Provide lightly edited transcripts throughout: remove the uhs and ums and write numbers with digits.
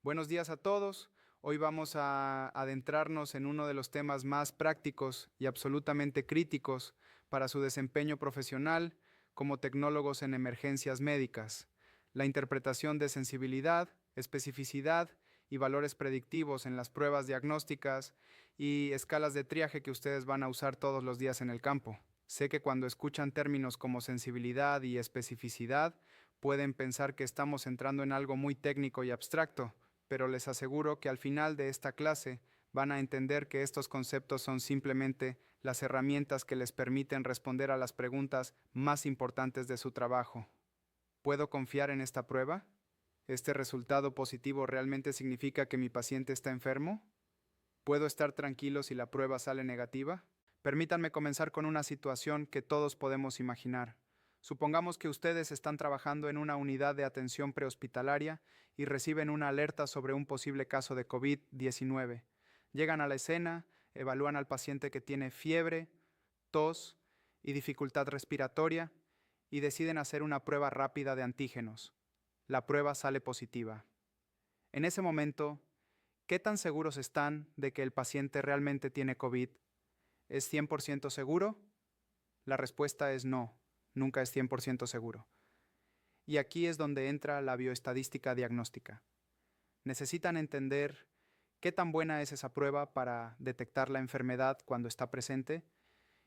Buenos días a todos. Hoy vamos a adentrarnos en uno de los temas más prácticos y absolutamente críticos para su desempeño profesional como tecnólogos en emergencias médicas: la interpretación de sensibilidad, especificidad y valores predictivos en las pruebas diagnósticas y escalas de triaje que ustedes van a usar todos los días en el campo. Sé que cuando escuchan términos como sensibilidad y especificidad, pueden pensar que estamos entrando en algo muy técnico y abstracto, pero les aseguro que al final de esta clase van a entender que estos conceptos son simplemente las herramientas que les permiten responder a las preguntas más importantes de su trabajo. ¿Puedo confiar en esta prueba? ¿Este resultado positivo realmente significa que mi paciente está enfermo? ¿Puedo estar tranquilo si la prueba sale negativa? Permítanme comenzar con una situación que todos podemos imaginar. Supongamos que ustedes están trabajando en una unidad de atención prehospitalaria y reciben una alerta sobre un posible caso de COVID-19. Llegan a la escena, evalúan al paciente que tiene fiebre, tos y dificultad respiratoria y deciden hacer una prueba rápida de antígenos. La prueba sale positiva. En ese momento, ¿qué tan seguros están de que el paciente realmente tiene COVID? ¿Es 100% seguro? La respuesta es no, nunca es 100% seguro. Y aquí es donde entra la bioestadística diagnóstica. Necesitan entender qué tan buena es esa prueba para detectar la enfermedad cuando está presente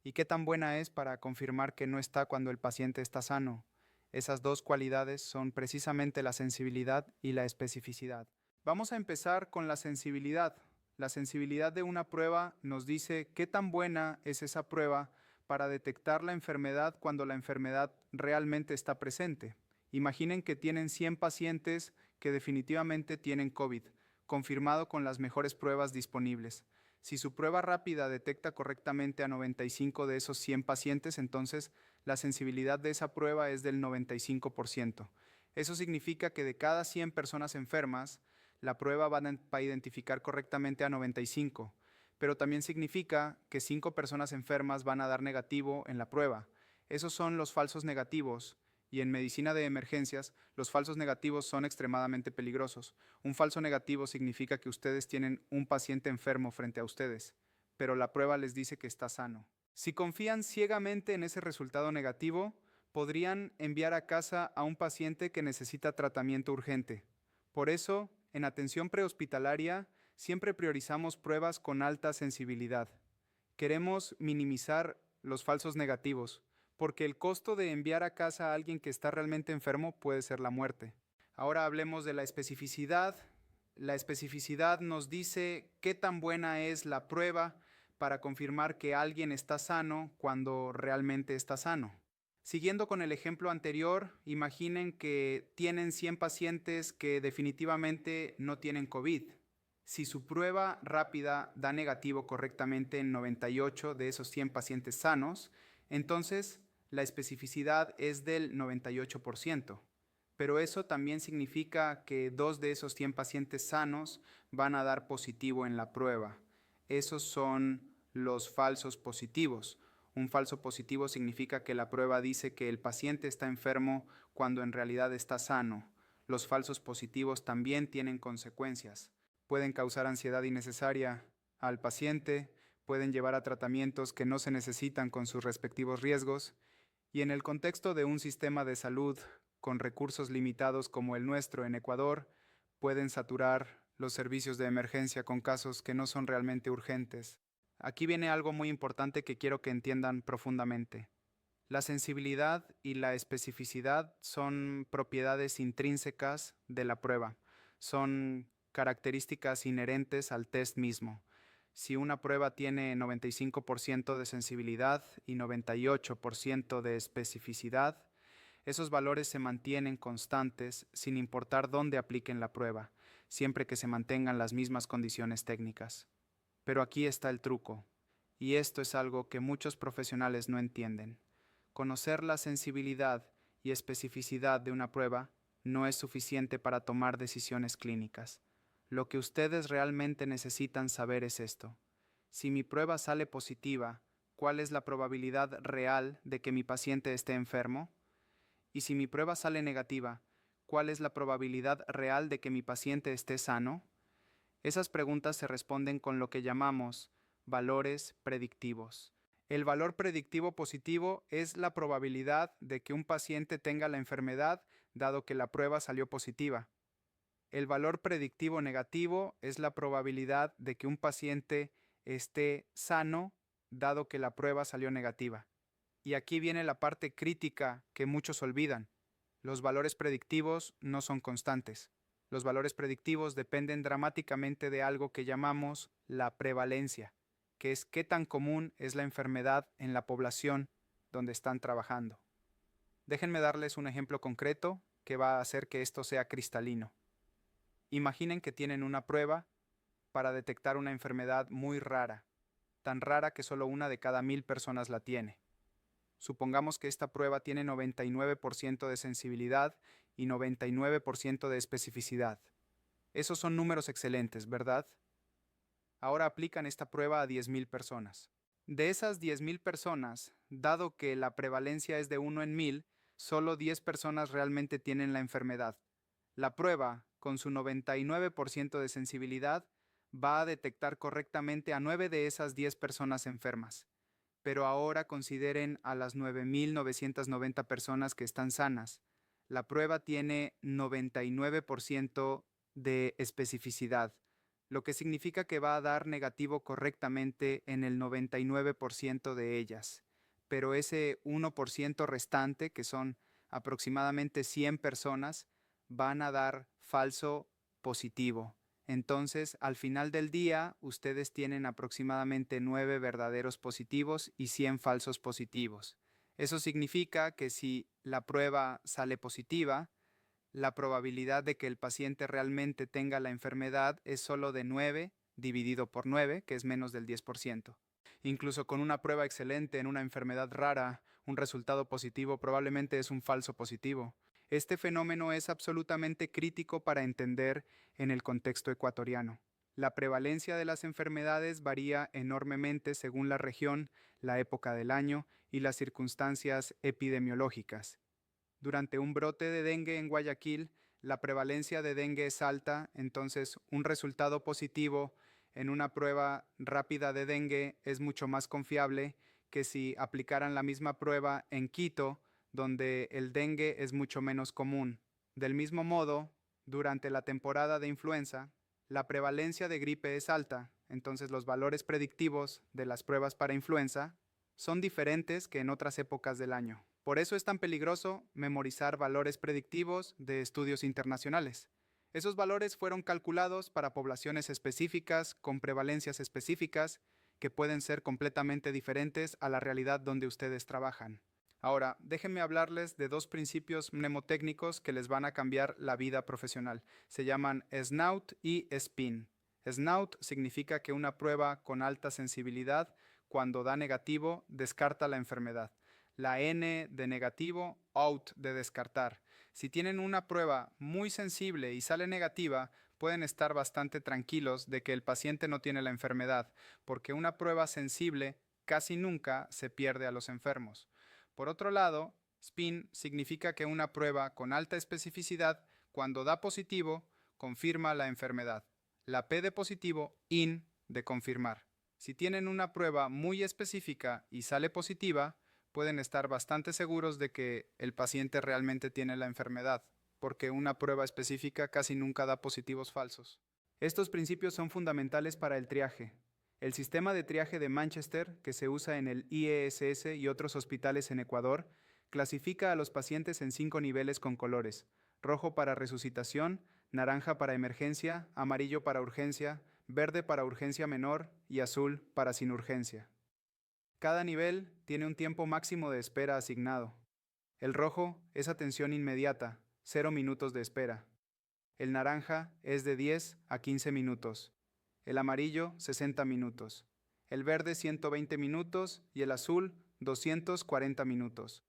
y qué tan buena es para confirmar que no está cuando el paciente está sano. Esas dos cualidades son precisamente la sensibilidad y la especificidad. Vamos a empezar con la sensibilidad. La sensibilidad de una prueba nos dice qué tan buena es esa prueba para detectar la enfermedad cuando la enfermedad realmente está presente. Imaginen que tienen 100 pacientes que definitivamente tienen COVID, confirmado con las mejores pruebas disponibles. Si su prueba rápida detecta correctamente a 95 de esos 100 pacientes, entonces la sensibilidad de esa prueba es del 95%. Eso significa que de cada 100 personas enfermas, la prueba va a identificar correctamente a 95, pero también significa que 5 personas enfermas van a dar negativo en la prueba. Esos son los falsos negativos, y en medicina de emergencias, los falsos negativos son extremadamente peligrosos. Un falso negativo significa que ustedes tienen un paciente enfermo frente a ustedes, pero la prueba les dice que está sano. Si confían ciegamente en ese resultado negativo, podrían enviar a casa a un paciente que necesita tratamiento urgente. Por eso, en atención prehospitalaria, siempre priorizamos pruebas con alta sensibilidad. Queremos minimizar los falsos negativos, porque el costo de enviar a casa a alguien que está realmente enfermo puede ser la muerte. Ahora hablemos de la especificidad. La especificidad nos dice qué tan buena es la prueba para confirmar que alguien está sano cuando realmente está sano. Siguiendo con el ejemplo anterior, imaginen que tienen 100 pacientes que definitivamente no tienen COVID. Si su prueba rápida da negativo correctamente en 98 de esos 100 pacientes sanos, entonces la especificidad es del 98%. Pero eso también significa que 2 de esos 100 pacientes sanos van a dar positivo en la prueba. Esos son los falsos positivos. Un falso positivo significa que la prueba dice que el paciente está enfermo cuando en realidad está sano. Los falsos positivos también tienen consecuencias. Pueden causar ansiedad innecesaria al paciente, pueden llevar a tratamientos que no se necesitan con sus respectivos riesgos, y en el contexto de un sistema de salud con recursos limitados como el nuestro en Ecuador, pueden saturar los servicios de emergencia con casos que no son realmente urgentes. Aquí viene algo muy importante que quiero que entiendan profundamente. La sensibilidad y la especificidad son propiedades intrínsecas de la prueba, son características inherentes al test mismo. Si una prueba tiene 95% de sensibilidad y 98% de especificidad, esos valores se mantienen constantes sin importar dónde apliquen la prueba, siempre que se mantengan las mismas condiciones técnicas. Pero aquí está el truco, y esto es algo que muchos profesionales no entienden. Conocer la sensibilidad y especificidad de una prueba no es suficiente para tomar decisiones clínicas. Lo que ustedes realmente necesitan saber es esto: si mi prueba sale positiva, ¿cuál es la probabilidad real de que mi paciente esté enfermo? Y si mi prueba sale negativa, ¿cuál es la probabilidad real de que mi paciente esté sano? Esas preguntas se responden con lo que llamamos valores predictivos. El valor predictivo positivo es la probabilidad de que un paciente tenga la enfermedad dado que la prueba salió positiva. El valor predictivo negativo es la probabilidad de que un paciente esté sano dado que la prueba salió negativa. Y aquí viene la parte crítica que muchos olvidan. Los valores predictivos no son constantes. Los valores predictivos dependen dramáticamente de algo que llamamos la prevalencia, que es qué tan común es la enfermedad en la población donde están trabajando. Déjenme darles un ejemplo concreto que va a hacer que esto sea cristalino. Imaginen que tienen una prueba para detectar una enfermedad muy rara, tan rara que solo una de cada 1000 personas la tiene. Supongamos que esta prueba tiene 99% de sensibilidad y 99% de especificidad. Esos son números excelentes, ¿verdad? Ahora aplican esta prueba a 10.000 personas. De esas 10.000 personas, dado que la prevalencia es de 1 en 1000, solo 10 personas realmente tienen la enfermedad. La prueba, con su 99% de sensibilidad, va a detectar correctamente a 9 de esas 10 personas enfermas. Pero ahora consideren a las 9.990 personas que están sanas. La prueba tiene 99% de especificidad, lo que significa que va a dar negativo correctamente en el 99% de ellas. Pero ese 1% restante, que son aproximadamente 100 personas, van a dar falso positivo. Entonces, al final del día, ustedes tienen aproximadamente 9 verdaderos positivos y 100 falsos positivos. Eso significa que si la prueba sale positiva, la probabilidad de que el paciente realmente tenga la enfermedad es solo de 9 dividido por 9, que es menos del 10%. Incluso con una prueba excelente en una enfermedad rara, un resultado positivo probablemente es un falso positivo. Este fenómeno es absolutamente crítico para entender en el contexto ecuatoriano. La prevalencia de las enfermedades varía enormemente según la región, la época del año y las circunstancias epidemiológicas. Durante un brote de dengue en Guayaquil, la prevalencia de dengue es alta, entonces un resultado positivo en una prueba rápida de dengue es mucho más confiable que si aplicaran la misma prueba en Quito, donde el dengue es mucho menos común. Del mismo modo, durante la temporada de influenza, la prevalencia de gripe es alta, entonces los valores predictivos de las pruebas para influenza son diferentes que en otras épocas del año. Por eso es tan peligroso memorizar valores predictivos de estudios internacionales. Esos valores fueron calculados para poblaciones específicas con prevalencias específicas que pueden ser completamente diferentes a la realidad donde ustedes trabajan. Ahora, déjenme hablarles de dos principios mnemotécnicos que les van a cambiar la vida profesional. Se llaman SNOUT y SPIN. SNOUT significa que una prueba con alta sensibilidad, cuando da negativo, descarta la enfermedad. La N de negativo, OUT de descartar. Si tienen una prueba muy sensible y sale negativa, pueden estar bastante tranquilos de que el paciente no tiene la enfermedad, porque una prueba sensible casi nunca se pierde a los enfermos. Por otro lado, SPIN significa que una prueba con alta especificidad, cuando da positivo, confirma la enfermedad. La P de positivo, IN de confirmar. Si tienen una prueba muy específica y sale positiva, pueden estar bastante seguros de que el paciente realmente tiene la enfermedad, porque una prueba específica casi nunca da positivos falsos. Estos principios son fundamentales para el triaje. El sistema de triaje de Manchester, que se usa en el IESS y otros hospitales en Ecuador, clasifica a los pacientes en 5 niveles con colores: rojo para resucitación, naranja para emergencia, amarillo para urgencia, verde para urgencia menor y azul para sin urgencia. Cada nivel tiene un tiempo máximo de espera asignado. El rojo es atención inmediata, 0 minutos de espera. El naranja es de 10 a 15 minutos. El amarillo, 60 minutos. El verde, 120 minutos y el azul, 240 minutos.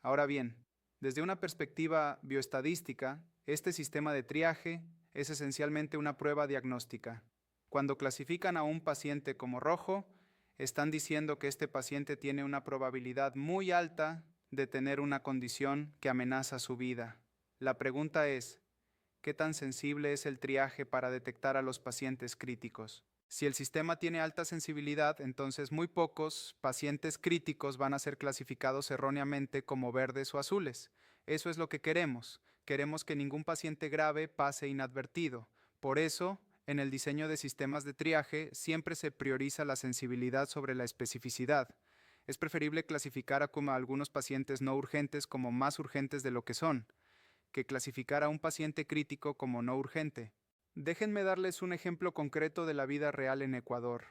Ahora bien, desde una perspectiva bioestadística, este sistema de triaje es esencialmente una prueba diagnóstica. Cuando clasifican a un paciente como rojo, están diciendo que este paciente tiene una probabilidad muy alta de tener una condición que amenaza su vida. La pregunta es, ¿qué tan sensible es el triaje para detectar a los pacientes críticos? Si el sistema tiene alta sensibilidad, entonces muy pocos pacientes críticos van a ser clasificados erróneamente como verdes o azules. Eso es lo que queremos. Queremos que ningún paciente grave pase inadvertido. Por eso, en el diseño de sistemas de triaje siempre se prioriza la sensibilidad sobre la especificidad. Es preferible clasificar a algunos pacientes no urgentes como más urgentes de lo que son, que clasificar a un paciente crítico como no urgente. Déjenme darles un ejemplo concreto de la vida real en Ecuador.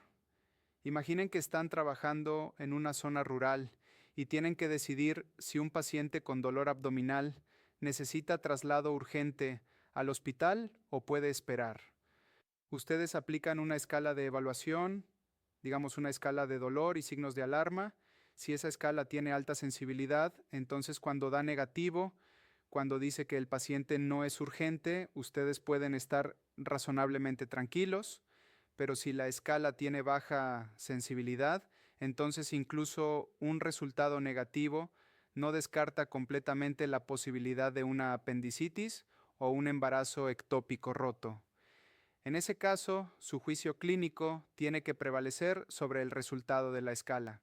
Imaginen que están trabajando en una zona rural y tienen que decidir si un paciente con dolor abdominal necesita traslado urgente al hospital o puede esperar. Ustedes aplican una escala de evaluación, digamos una escala de dolor y signos de alarma. Si esa escala tiene alta sensibilidad, entonces cuando da negativo, cuando dice que el paciente no es urgente, ustedes pueden estar razonablemente tranquilos, pero si la escala tiene baja sensibilidad, entonces incluso un resultado negativo no descarta completamente la posibilidad de una apendicitis o un embarazo ectópico roto. En ese caso, su juicio clínico tiene que prevalecer sobre el resultado de la escala.